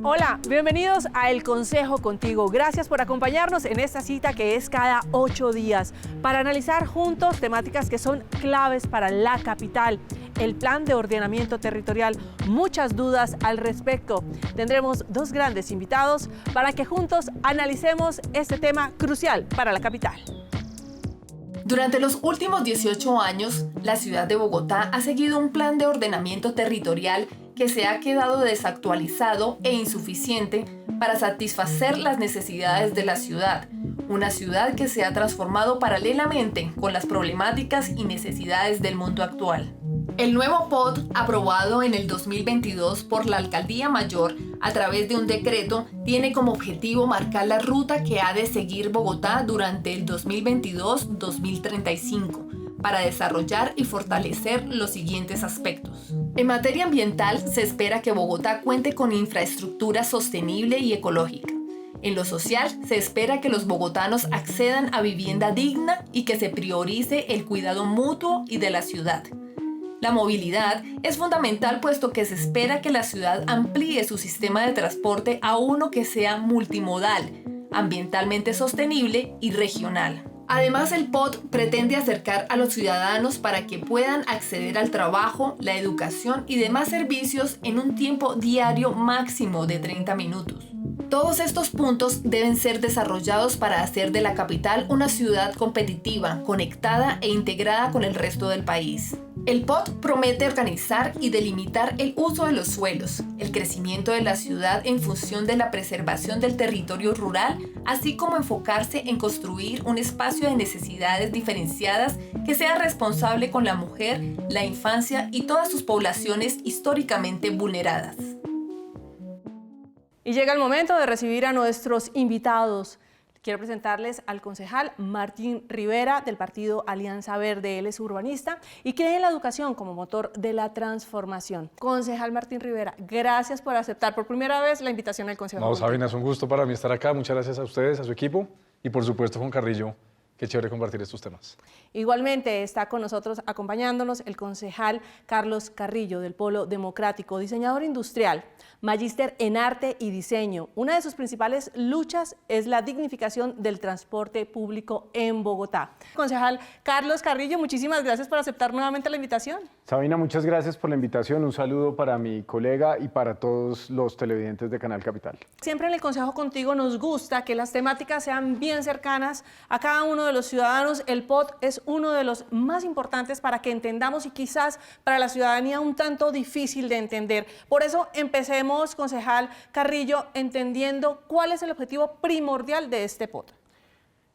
Hola, bienvenidos a El Consejo Contigo. Gracias por acompañarnos en esta cita que es cada 8 días para analizar juntos temáticas que son claves para la capital. El plan de ordenamiento territorial, muchas dudas al respecto. Tendremos dos grandes invitados para que juntos analicemos este tema crucial para la capital. Durante los últimos 18 años, la ciudad de Bogotá ha seguido un plan de ordenamiento territorial que se ha quedado desactualizado e insuficiente para satisfacer las necesidades de la ciudad. Una ciudad que se ha transformado paralelamente con las problemáticas y necesidades del mundo actual. El nuevo POT, aprobado en el 2022 por la Alcaldía Mayor a través de un decreto, tiene como objetivo marcar la ruta que ha de seguir Bogotá durante el 2022-2035 para desarrollar y fortalecer los siguientes aspectos. En materia ambiental, se espera que Bogotá cuente con infraestructura sostenible y ecológica. En lo social, se espera que los bogotanos accedan a vivienda digna y que se priorice el cuidado mutuo y de la ciudad. La movilidad es fundamental puesto que se espera que la ciudad amplíe su sistema de transporte a uno que sea multimodal, ambientalmente sostenible y regional. Además, el POT pretende acercar a los ciudadanos para que puedan acceder al trabajo, la educación y demás servicios en un tiempo diario máximo de 30 minutos. Todos estos puntos deben ser desarrollados para hacer de la capital una ciudad competitiva, conectada e integrada con el resto del país. El POT promete organizar y delimitar el uso de los suelos, el crecimiento de la ciudad en función de la preservación del territorio rural, así como enfocarse en construir un espacio de necesidades diferenciadas que sea responsable con la mujer, la infancia y todas sus poblaciones históricamente vulneradas. Y llega el momento de recibir a nuestros invitados. Quiero presentarles al concejal Martín Rivera del partido Alianza Verde. Él es urbanista y cree en la educación como motor de la transformación. Concejal Martín Rivera, gracias por aceptar por primera vez la invitación al Consejo. No, Sabina, es un gusto para mí estar acá. Muchas gracias a ustedes, a su equipo y por supuesto Juan Carrillo. Qué chévere compartir estos temas. Igualmente está con nosotros acompañándonos el concejal Carlos Carrillo del Polo Democrático, diseñador industrial, magíster en arte y diseño. Una de sus principales luchas es la dignificación del transporte público en Bogotá. Concejal Carlos Carrillo, muchísimas gracias por aceptar nuevamente la invitación. Sabina, muchas gracias por la invitación. Un saludo para mi colega y para todos los televidentes de Canal Capital. Siempre en el Consejo Contigo nos gusta que las temáticas sean bien cercanas a cada uno de los ciudadanos. El POT es uno de los más importantes para que entendamos y quizás para la ciudadanía un tanto difícil de entender. Por eso empecemos, concejal Carrillo, entendiendo cuál es el objetivo primordial de este POT.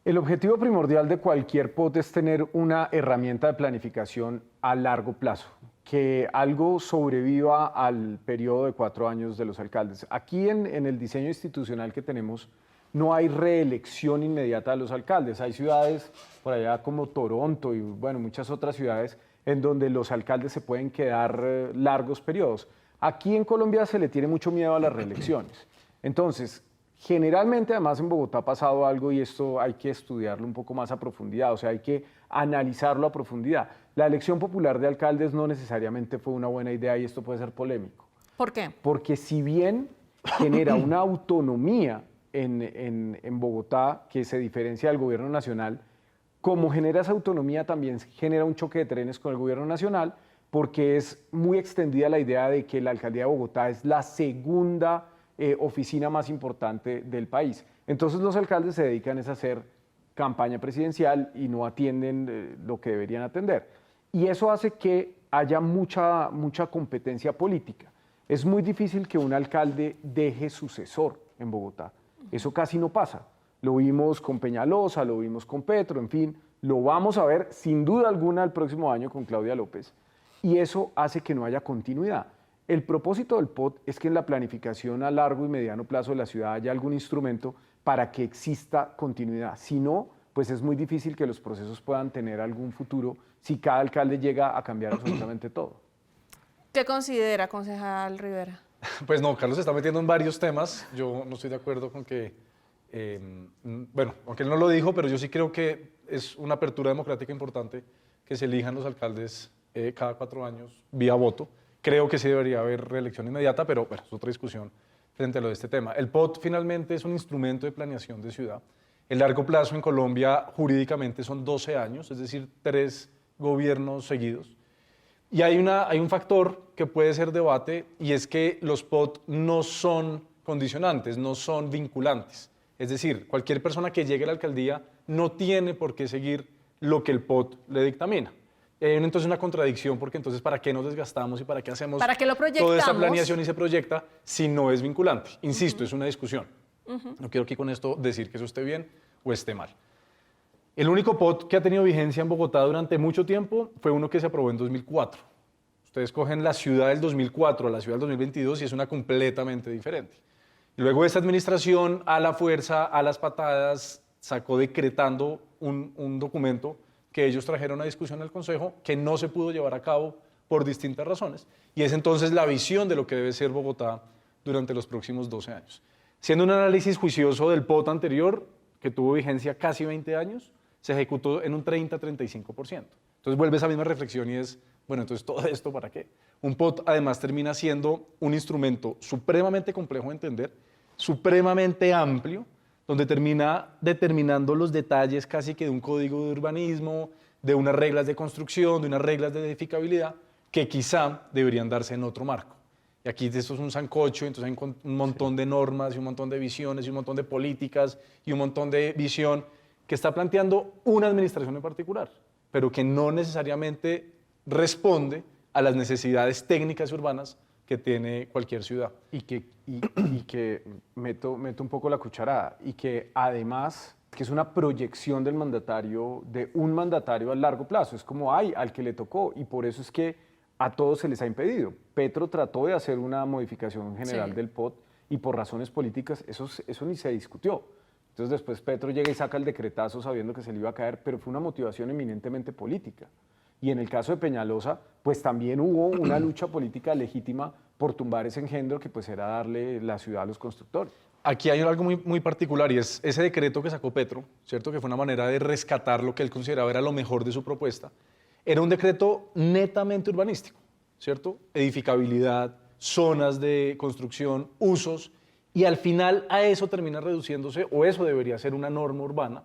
El objetivo primordial de cualquier POT es tener una herramienta de planificación a largo plazo, que algo sobreviva al periodo de 4 años de los alcaldes. Aquí en el diseño institucional que tenemos, no hay reelección inmediata de los alcaldes. Hay ciudades por allá como Toronto y bueno, muchas otras ciudades en donde los alcaldes se pueden quedar largos periodos. Aquí en Colombia se le tiene mucho miedo a las reelecciones. Entonces, generalmente además en Bogotá ha pasado algo y esto hay que estudiarlo un poco más a profundidad, o sea, hay que analizarlo a profundidad. La elección popular de alcaldes no necesariamente fue una buena idea y esto puede ser polémico. ¿Por qué? Porque si bien genera una autonomía en Bogotá, que se diferencia del gobierno nacional, como genera esa autonomía también genera un choque de trenes con el gobierno nacional, porque es muy extendida la idea de que la alcaldía de Bogotá es la segunda oficina más importante del país. Entonces los alcaldes se dedican a hacer campaña presidencial y no atienden lo que deberían atender. Y eso hace que haya mucha competencia política. Es muy difícil que un alcalde deje sucesor en Bogotá. Eso casi no pasa. Lo vimos con Peñalosa, lo vimos con Petro, en fin, lo vamos a ver sin duda alguna el próximo año con Claudia López. Y eso hace que no haya continuidad. El propósito del POT es que en la planificación a largo y mediano plazo de la ciudad haya algún instrumento para que exista continuidad. Si no, pues es muy difícil que los procesos puedan tener algún futuro si cada alcalde llega a cambiar absolutamente todo. ¿Qué considera, concejal Rivera? Pues no, Carlos se está metiendo en varios temas. Yo no estoy de acuerdo con que, bueno, aunque él no lo dijo, pero yo sí creo que es una apertura democrática importante que se elijan los alcaldes cada 4 años vía voto. Creo que sí debería haber reelección inmediata, pero bueno, es otra discusión frente a lo de este tema. El POT finalmente es un instrumento de planeación de ciudad. El largo plazo en Colombia jurídicamente son 12 años, es decir, 3 gobiernos seguidos. Y hay un factor que puede ser debate, y es que los POT no son condicionantes, no son vinculantes. Es decir, cualquier persona que llegue a la alcaldía no tiene por qué seguir lo que el POT le dictamina. Hay entonces una contradicción, porque entonces ¿para qué nos desgastamos y para qué hacemos ¿Para qué lo toda esta proyectamos? planeación y se proyecta si no es vinculante? Insisto, es una discusión. No quiero aquí con esto decir que eso esté bien o esté mal. El único POT que ha tenido vigencia en Bogotá durante mucho tiempo fue uno que se aprobó en 2004. Ustedes cogen la ciudad del 2004 a la ciudad del 2022 y es una completamente diferente. Y luego esta administración, a la fuerza, a las patadas, sacó decretando un documento que ellos trajeron a discusión al Consejo que no se pudo llevar a cabo por distintas razones. Y es entonces la visión de lo que debe ser Bogotá durante los próximos 12 años. Siendo un análisis juicioso del POT anterior, que tuvo vigencia casi 20 años, se ejecutó en un 30-35%. Entonces vuelve esa misma reflexión y es, bueno, entonces todo esto ¿para qué? Un POT además termina siendo un instrumento supremamente complejo de entender, supremamente amplio, donde termina determinando los detalles casi que de un código de urbanismo, de unas reglas de construcción, de unas reglas de edificabilidad, que quizá deberían darse en otro marco. Y aquí esto es un sancocho, entonces hay un montón de normas y un montón de visiones y un montón de políticas y un montón de visión que está planteando una administración en particular, pero que no necesariamente responde a las necesidades técnicas y urbanas que tiene cualquier ciudad. Y que meto un poco la cucharada, y que además que es una proyección del mandatario, de un mandatario a largo plazo, es como hay al que le tocó, y por eso es que a todos se les ha impedido. Petro trató de hacer una modificación general del POT y por razones políticas eso ni se discutió. Entonces después Petro llega y saca el decretazo sabiendo que se le iba a caer, pero fue una motivación eminentemente política. Y en el caso de Peñalosa, pues también hubo una lucha política legítima por tumbar ese engendro que pues era darle la ciudad a los constructores. Aquí hay algo muy particular y es ese decreto que sacó Petro, ¿cierto? Que fue una manera de rescatar lo que él consideraba era lo mejor de su propuesta. Era un decreto netamente urbanístico, ¿cierto? Edificabilidad, zonas de construcción, usos, y al final a eso termina reduciéndose, o eso debería ser una norma urbana,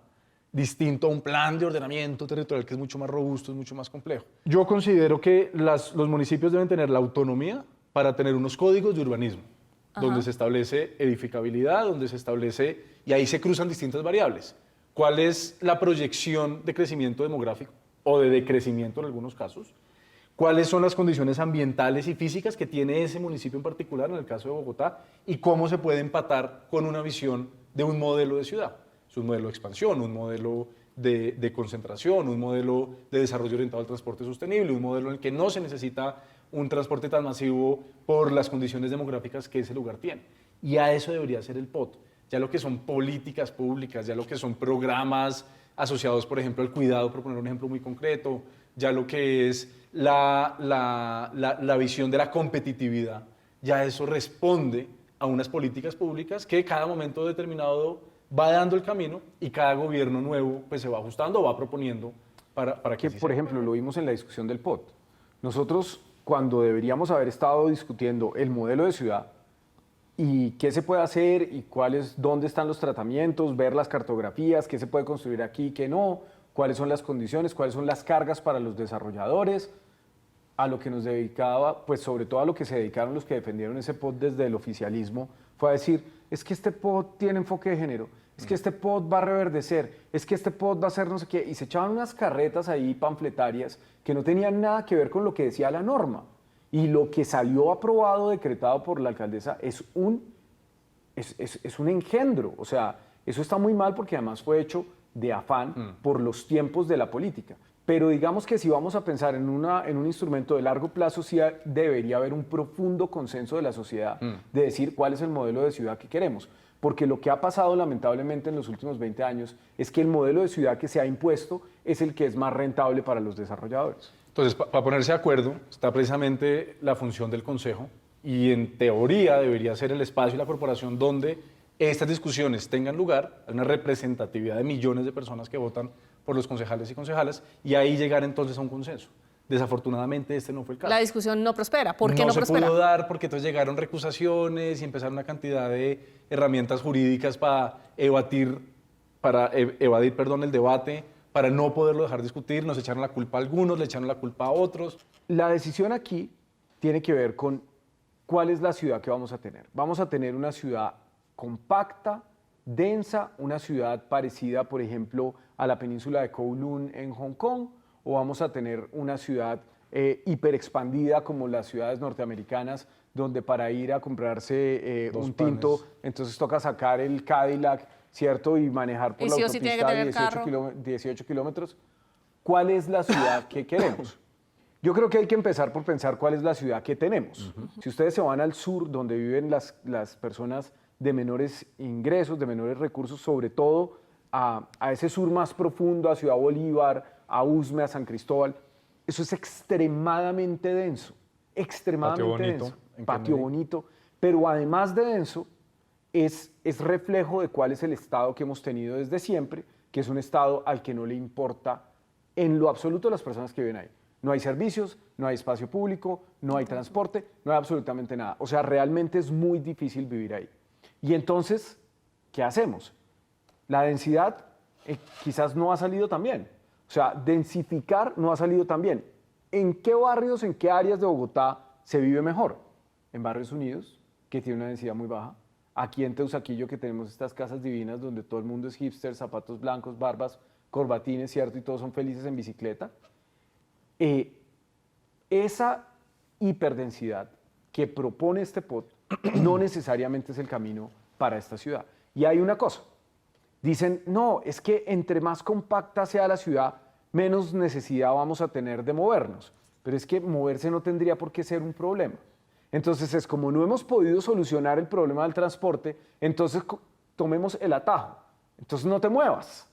distinto a un plan de ordenamiento territorial que es mucho más robusto, es mucho más complejo. Yo considero que los municipios deben tener la autonomía para tener unos códigos de urbanismo, donde se establece edificabilidad, donde se establece, y ahí se cruzan distintas variables. ¿Cuál es la proyección de crecimiento demográfico o de decrecimiento en algunos casos? ¿Cuáles son las condiciones ambientales y físicas que tiene ese municipio en particular, en el caso de Bogotá? Y cómo se puede empatar con una visión de un modelo de ciudad. Es un modelo de expansión, un modelo de concentración, un modelo de desarrollo orientado al transporte sostenible, un modelo en el que no se necesita un transporte tan masivo por las condiciones demográficas que ese lugar tiene. Y a eso debería ser el POT. Ya lo que son políticas públicas, ya lo que son programas asociados, por ejemplo, al cuidado, por poner un ejemplo muy concreto, ya lo que es la visión de la competitividad, ya eso responde a unas políticas públicas que cada momento determinado va dando el camino y cada gobierno nuevo pues, se va ajustando o va proponiendo para que así por sea. ejemplo, lo vimos en la discusión del POT. Nosotros, cuando deberíamos haber estado discutiendo el modelo de ciudad y qué se puede hacer y dónde están los tratamientos, ver las cartografías, qué se puede construir aquí, qué no, cuáles son las condiciones, cuáles son las cargas para los desarrolladores, a lo que nos dedicaba, pues sobre todo a lo que se dedicaron los que defendieron ese POT desde el oficialismo, fue a decir, es que este POT tiene enfoque de género, es que este POT va a reverdecer, es que este POT va a hacer no sé qué, y se echaban unas carretas ahí panfletarias que no tenían nada que ver con lo que decía la norma. Y lo que salió aprobado, decretado por la alcaldesa, es un engendro. O sea, eso está muy mal porque además fue hecho de afán por los tiempos de la política. Pero digamos que si vamos a pensar en un instrumento de largo plazo, sí debería haber un profundo consenso de la sociedad de decir cuál es el modelo de ciudad que queremos. Porque lo que ha pasado lamentablemente en los últimos 20 años es que el modelo de ciudad que se ha impuesto es el que es más rentable para los desarrolladores. Entonces, para ponerse de acuerdo, está precisamente la función del Consejo y en teoría debería ser el espacio y la corporación donde estas discusiones tengan lugar, hay una representatividad de millones de personas que votan por los concejales y concejalas y ahí llegar entonces a un consenso. Desafortunadamente este no fue el caso. La discusión no prospera. ¿Por qué no prospera? No se pudo dar porque entonces llegaron recusaciones y empezaron una cantidad de herramientas jurídicas para evadir, perdón, el debate, para no poderlo dejar discutir. Nos echaron la culpa a algunos, le echaron la culpa a otros. La decisión aquí tiene que ver con cuál es la ciudad que vamos a tener. Vamos a tener una ciudad compacta, densa, una ciudad parecida, por ejemplo, a la península de Kowloon en Hong Kong, o vamos a tener una ciudad hiperexpandida como las ciudades norteamericanas, donde para ir a comprarse un tinto, entonces toca sacar el Cadillac, ¿cierto? Y manejar por la autopista 18 kilómetros. ¿Cuál es la ciudad que queremos? Yo creo que hay que empezar por pensar cuál es la ciudad que tenemos. Si ustedes se van al sur, donde viven las personas de menores ingresos, de menores recursos, sobre todo a ese sur más profundo, a Ciudad Bolívar, a Usme, a San Cristóbal, eso es extremadamente denso, extremadamente denso. Patio Bonito, pero además de denso, es reflejo de cuál es el Estado que hemos tenido desde siempre, que es un Estado al que no le importa en lo absoluto las personas que viven ahí. No hay servicios, no hay espacio público, no hay transporte, no hay absolutamente nada. O sea, realmente es muy difícil vivir ahí. Y entonces, ¿qué hacemos? La densidad quizás no ha salido tan bien. O sea, densificar no ha salido tan bien. ¿En qué barrios, en qué áreas de Bogotá se vive mejor? En Barrios Unidos, que tiene una densidad muy baja. Aquí en Teusaquillo, que tenemos estas casas divinas donde todo el mundo es hipster, zapatos blancos, barbas, corbatines, ¿cierto? Y todos son felices en bicicleta. Esa hiperdensidad que propone este POT no necesariamente es el camino para esta ciudad. Y hay una cosa. Dicen, no, es que entre más compacta sea la ciudad, menos necesidad vamos a tener de movernos. Pero es que moverse no tendría por qué ser un problema. Entonces es como no hemos podido solucionar el problema del transporte, entonces tomemos el atajo. Entonces no te muevas.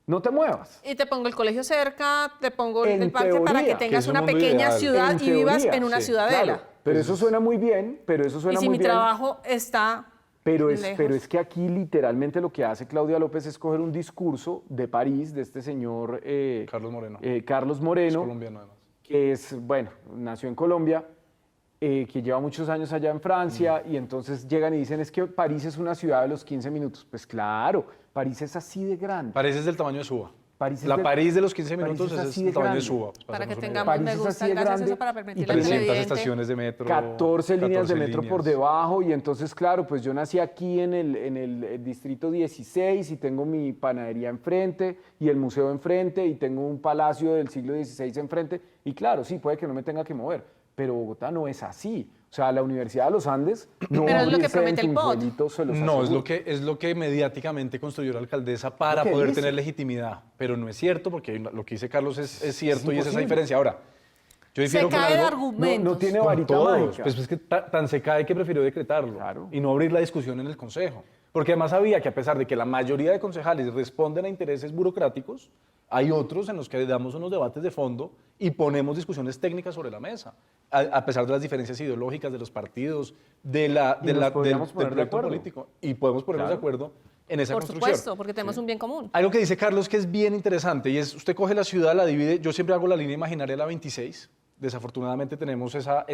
No te muevas. Y te pongo el colegio cerca, te pongo el parque teoría, para que tengas una pequeña ciudad y vivas en una ciudadela. Claro, pero eso suena muy bien, Y si mi trabajo está pero lejos. es que aquí literalmente lo que hace Claudia López es coger un discurso de París, de este señor Carlos Moreno. Carlos Moreno, Es colombiano además. que es, bueno, nació en Colombia, que lleva muchos años allá en Francia, y entonces llegan y dicen, es que París es una ciudad de los 15 minutos. Pues claro, París es así de grande. París es del tamaño de Suba. París París de los 15 minutos París es es así el de tamaño de grande. Suba. pues, Para que hacernos una tengamos París me es gusta, así de gracias grande eso para idea. permitir Y la 300 televidente. estaciones de metro. 14 líneas de 14 metro por líneas. debajo, y entonces, claro, pues yo nací aquí en el distrito 16 y tengo mi panadería enfrente y el museo enfrente y tengo un palacio del siglo XVI enfrente, y claro, sí, puede que no me tenga que mover, pero Bogotá no es así. O sea, la Universidad de los Andes no Pero va a es lo que abrirse en promete el POT. Tunjuelito, se los No, aseguro. es lo que mediáticamente construyó la alcaldesa para Lo que poder dice. tener legitimidad. Pero no es cierto, porque lo que dice Carlos es cierto y esa es la imposible. diferencia. Ahora, yo Se difiero con cae de algo. argumentos. No tiene Con varita todos. mágica. Pues es que tan se cae que prefirió decretarlo Claro. y no abrir la discusión en el Consejo. Porque además sabía que a pesar de que la mayoría de concejales responden a intereses burocráticos, hay otros en los que damos unos debates de fondo y ponemos discusiones técnicas sobre la mesa, a pesar de las diferencias ideológicas de los partidos, del podríamos poner de proyecto acuerdo. político. Y podemos ponernos Claro. de acuerdo en esa Por construcción. supuesto, porque tenemos un bien común. Algo que dice Carlos que es bien interesante y es, usted coge la ciudad, la divide, yo siempre hago la línea imaginaria de la 26, desafortunadamente tenemos esa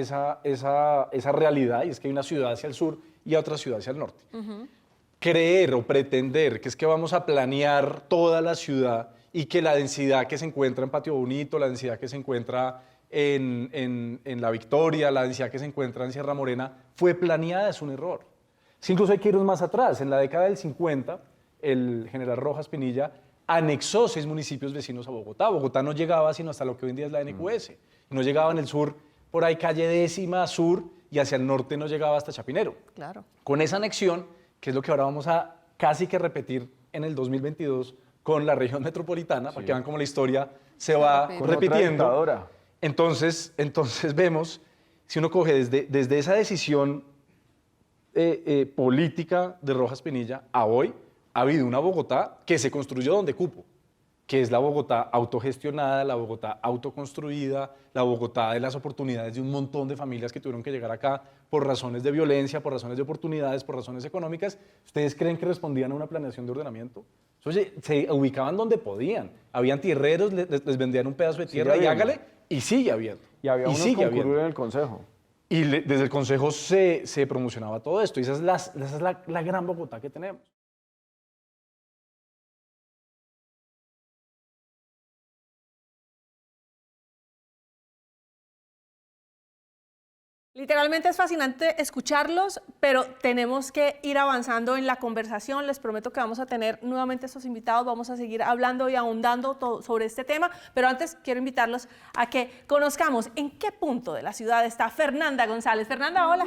realidad y es que hay una ciudad hacia el sur y otra ciudad hacia el norte. Creer o pretender que es que vamos a planear toda la ciudad y que la densidad que se encuentra en Patio Bonito, la densidad que se encuentra en La Victoria, la densidad que se encuentra en Sierra Morena, fue planeada, es un error. Sí, incluso hay que irnos más atrás. En la década del 50, el general Rojas Pinilla anexó 6 municipios vecinos a Bogotá. Bogotá no llegaba sino hasta lo que hoy en día es la NQS. No llegaba en el sur, por ahí calle 10ª sur, y hacia el norte no llegaba hasta Chapinero. Claro. Con esa anexión, que es lo que ahora vamos a casi que repetir en el 2022 con la región metropolitana, para que vean cómo la historia se va repite. Con otra repitiendo. dictadura. Entonces vemos, si uno coge desde esa decisión política de Rojas Pinilla a hoy, ha habido una Bogotá que se construyó donde cupo, que es la Bogotá autogestionada, la Bogotá autoconstruida, la Bogotá de las oportunidades de un montón de familias que tuvieron que llegar acá por razones de violencia, por razones de oportunidades, por razones económicas. ¿Ustedes creen que respondían a una planeación de ordenamiento? Oye, se ubicaban donde podían. Habían tierreros, les vendían un pedazo de tierra y hágale, y sigue habiendo. Y había unos concursos en el Consejo. Y desde el Consejo se promocionaba todo esto. Y esa es la gran Bogotá que tenemos. Literalmente es fascinante escucharlos, pero tenemos que ir avanzando en la conversación. Les prometo que vamos a tener nuevamente estos invitados, vamos a seguir hablando y ahondando sobre este tema, pero antes quiero invitarlos a que conozcamos en qué punto de la ciudad está Fernanda González. Fernanda, hola.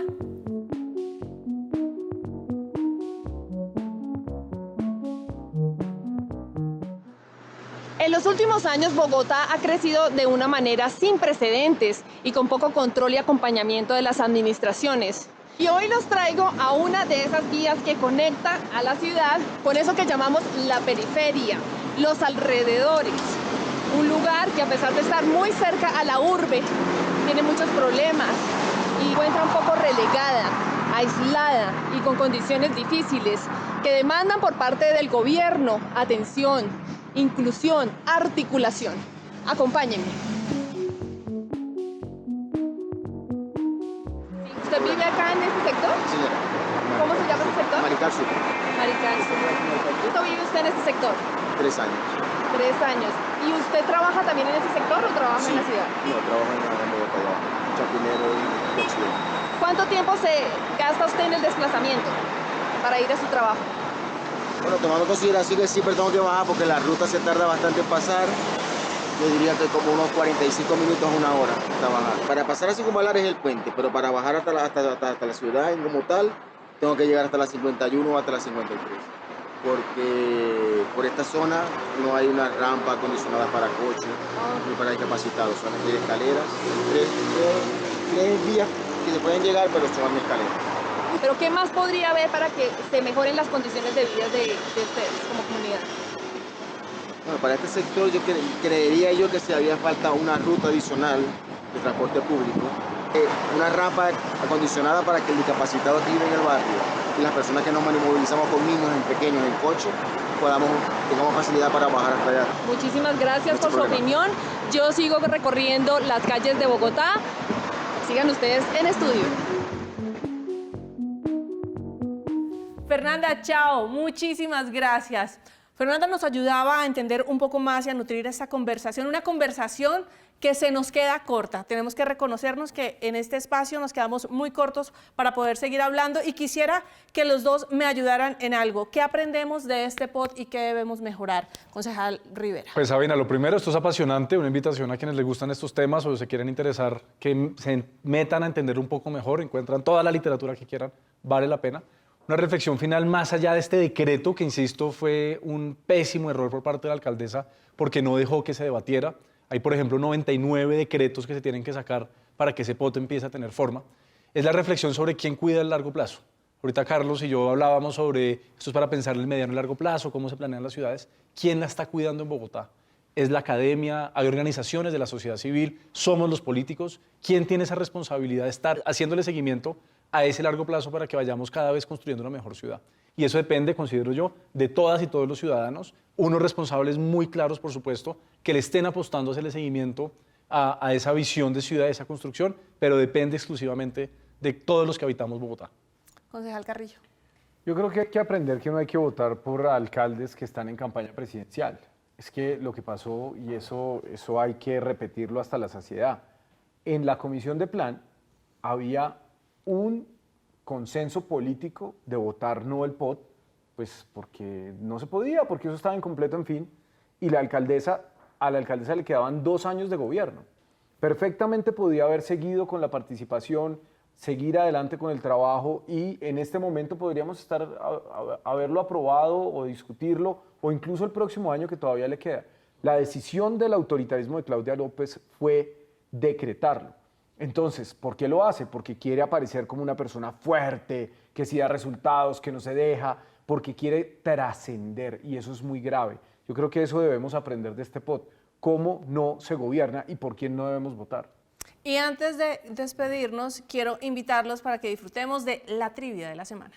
En los últimos años, Bogotá ha crecido de una manera sin precedentes y con poco control y acompañamiento de las administraciones. Y hoy los traigo a una de esas vías que conecta a la ciudad con eso que llamamos la periferia, los alrededores. Un lugar que, a pesar de estar muy cerca a la urbe, tiene muchos problemas y encuentra un poco relegada, aislada y con condiciones difíciles que demandan por parte del gobierno atención, inclusión, articulación. Acompáñenme. ¿Usted vive acá en este sector? Sí, señora. ¿Cómo se llama este sector? Maricarzo, Maricarzo. ¿Cuánto vive usted en este sector? 3 años. 3 años. ¿Y usted trabaja también en este sector o trabaja en la ciudad? No, trabajo en Bogotá, ya. Chapinero y Occidente. ¿Cuánto tiempo se gasta usted en el desplazamiento para ir a su trabajo? Bueno, tomando consideración que siempre tengo que bajar porque la ruta se tarda bastante en pasar, yo diría que como unos 45 minutos a 1 hora hasta bajar. Para pasar a Circunvalar es el puente, pero para bajar hasta la ciudad como tal, tengo que llegar hasta la 51 o hasta la 53. Porque por esta zona no hay una rampa acondicionada para coches ni para discapacitados, solamente hay escaleras, tres vías que se pueden llegar, pero son escaleras. ¿Pero qué más podría haber para que se mejoren las condiciones de vida de ustedes como comunidad? Bueno, para este sector yo creería yo que se había falta una ruta adicional de transporte público, una rampa acondicionada para que el discapacitado que vive en el barrio y las personas que nos movilizamos con niños pequeños en coche tengamos facilidad para bajar hasta allá. Muchísimas gracias por su opinión. Yo sigo recorriendo las calles de Bogotá. Sigan ustedes en estudio. Fernanda, chao, muchísimas gracias. Fernanda nos ayudaba a entender un poco más y a nutrir esta conversación, una conversación que se nos queda corta. Tenemos que reconocernos que en este espacio nos quedamos muy cortos para poder seguir hablando y quisiera que los dos me ayudaran en algo. ¿Qué aprendemos de este pod y qué debemos mejorar? Concejal Rivera. Pues Sabina, lo primero, esto es apasionante, una invitación a quienes les gustan estos temas o se quieren interesar, que se metan a entender un poco mejor, encuentran toda la literatura que quieran, vale la pena. Una reflexión final más allá de este decreto, que insisto, fue un pésimo error por parte de la alcaldesa porque no dejó que se debatiera. Hay, por ejemplo, 99 decretos que se tienen que sacar para que ese poto empiece a tener forma. Es la reflexión sobre quién cuida el largo plazo. Ahorita Carlos y yo hablábamos sobre, esto es para pensar el mediano y largo plazo, cómo se planean las ciudades. ¿Quién la está cuidando en Bogotá? Es la academia, hay organizaciones de la sociedad civil, somos los políticos. ¿Quién tiene esa responsabilidad de estar haciéndole seguimiento a ese largo plazo para que vayamos cada vez construyendo una mejor ciudad? Y eso depende, considero yo, de todas y todos los ciudadanos, unos responsables muy claros, por supuesto, que le estén apostando a hacerle seguimiento a esa visión de ciudad, de esa construcción, pero depende exclusivamente de todos los que habitamos Bogotá. Concejal Carrillo. Yo creo que hay que aprender que no hay que votar por alcaldes que están en campaña presidencial. Es que lo que pasó, y eso hay que repetirlo hasta la saciedad, en la comisión de plan había un consenso político de votar no el POT, pues porque no se podía, porque eso estaba incompleto, en fin, y a la alcaldesa le quedaban 2 años de gobierno. Perfectamente podía haber seguido con la participación, seguir adelante con el trabajo y en este momento podríamos haberlo aprobado o discutirlo o incluso el próximo año que todavía le queda. La decisión del autoritarismo de Claudia López fue decretarlo. Entonces, ¿por qué lo hace? Porque quiere aparecer como una persona fuerte, que sí da resultados, que no se deja, porque quiere trascender y eso es muy grave. Yo creo que eso debemos aprender de este pod, cómo no se gobierna y por quién no debemos votar. Y antes de despedirnos, quiero invitarlos para que disfrutemos de la trivia de la semana.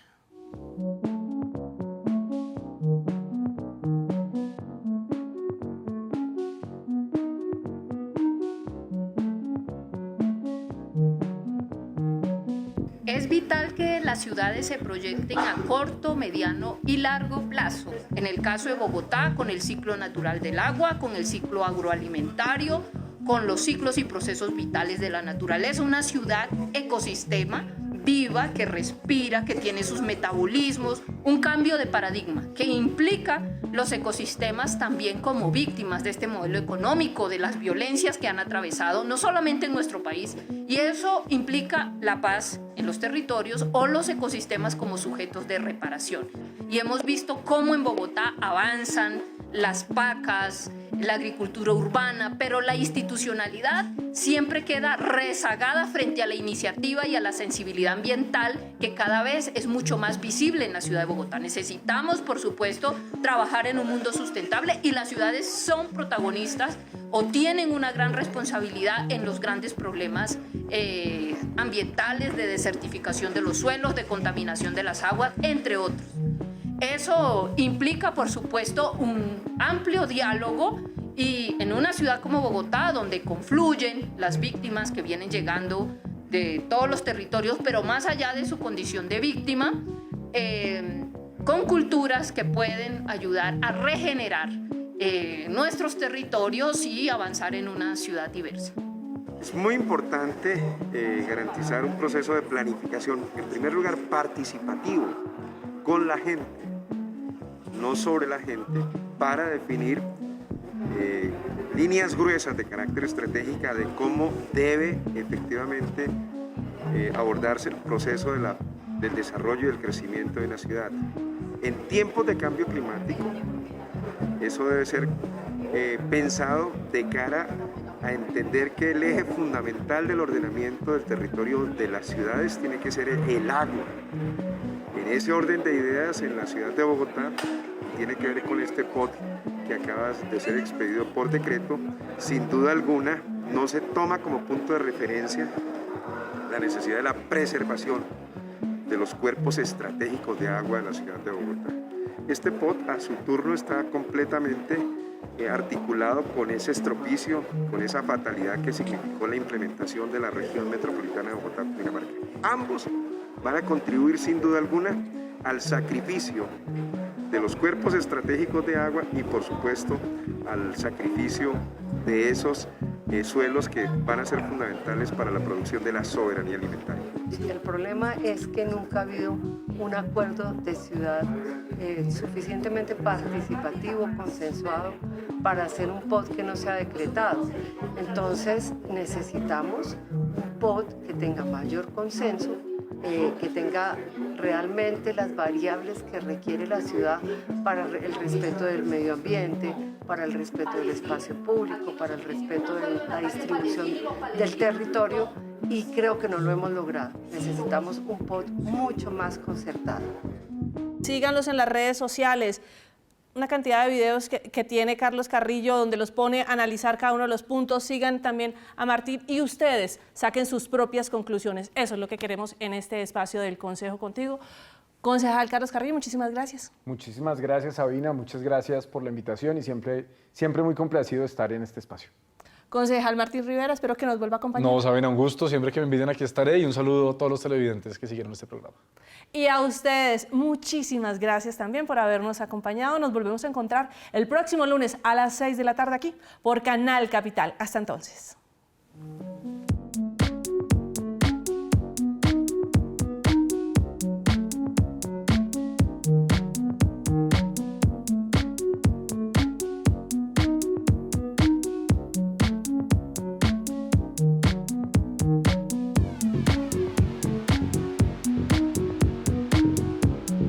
Es vital que las ciudades se proyecten a corto, mediano y largo plazo. En el caso de Bogotá, con el ciclo natural del agua, con el ciclo agroalimentario, con los ciclos y procesos vitales de la naturaleza, una ciudad ecosistema viva, que respira, que tiene sus metabolismos, un cambio de paradigma que implica los ecosistemas también como víctimas de este modelo económico, de las violencias que han atravesado no solamente en nuestro país, y eso implica la paz en los territorios o los ecosistemas como sujetos de reparación. Y hemos visto cómo en Bogotá avanzan las pacas, la agricultura urbana, pero la institucionalidad siempre queda rezagada frente a la iniciativa y a la sensibilidad ambiental que cada vez es mucho más visible en la ciudad de Bogotá. Necesitamos, por supuesto, trabajar en un mundo sustentable y las ciudades son protagonistas o tienen una gran responsabilidad en los grandes problemas ambientales de desertificación de los suelos, de contaminación de las aguas, entre otros. Eso implica, por supuesto, un amplio diálogo y en una ciudad como Bogotá, donde confluyen las víctimas que vienen llegando de todos los territorios, pero más allá de su condición de víctima, con culturas que pueden ayudar a regenerar nuestros territorios y avanzar en una ciudad diversa. Es muy importante garantizar un proceso de planificación, en primer lugar participativo, con la gente, no sobre la gente, para definir líneas gruesas de carácter estratégico de cómo debe efectivamente abordarse el proceso del desarrollo y del crecimiento de la ciudad. En tiempos de cambio climático, eso debe ser pensado de cara a entender que el eje fundamental del ordenamiento del territorio de las ciudades tiene que ser el agua. En ese orden de ideas, en la ciudad de Bogotá, tiene que ver con este POT que acaba de ser expedido por decreto, sin duda alguna no se toma como punto de referencia la necesidad de la preservación de los cuerpos estratégicos de agua de la ciudad de Bogotá. Este POT a su turno está completamente articulado con ese estropicio, con esa fatalidad que significó la implementación de la región metropolitana de Bogotá-Cundinamarca. Ambos van a contribuir sin duda alguna al sacrificio de los cuerpos estratégicos de agua y por supuesto al sacrificio de esos suelos que van a ser fundamentales para la producción de la soberanía alimentaria. Sí, el problema es que nunca ha habido un acuerdo de ciudad suficientemente participativo, consensuado, para hacer un POT que no sea decretado. Entonces necesitamos un POT que tenga mayor consenso, que tenga realmente las variables que requiere la ciudad para el respeto del medio ambiente, para el respeto del espacio público, para el respeto de la distribución del territorio, y creo que no lo hemos logrado. Necesitamos un POT mucho más concertado. Síganlos en las redes sociales. Una cantidad de videos que tiene Carlos Carrillo donde los pone a analizar cada uno de los puntos. Sigan también a Martín y ustedes saquen sus propias conclusiones. Eso es lo que queremos en este espacio del Consejo Contigo. Concejal Carlos Carrillo, muchísimas gracias. Muchísimas gracias, Sabina. Muchas gracias por la invitación y siempre muy complacido de estar en este espacio. Concejal Martín Rivera, espero que nos vuelva a acompañar. No, Sabina, un gusto. Siempre que me inviten aquí estaré y un saludo a todos los televidentes que siguieron este programa. Y a ustedes, muchísimas gracias también por habernos acompañado. Nos volvemos a encontrar el próximo lunes a las 6 de la tarde aquí por Canal Capital. Hasta entonces.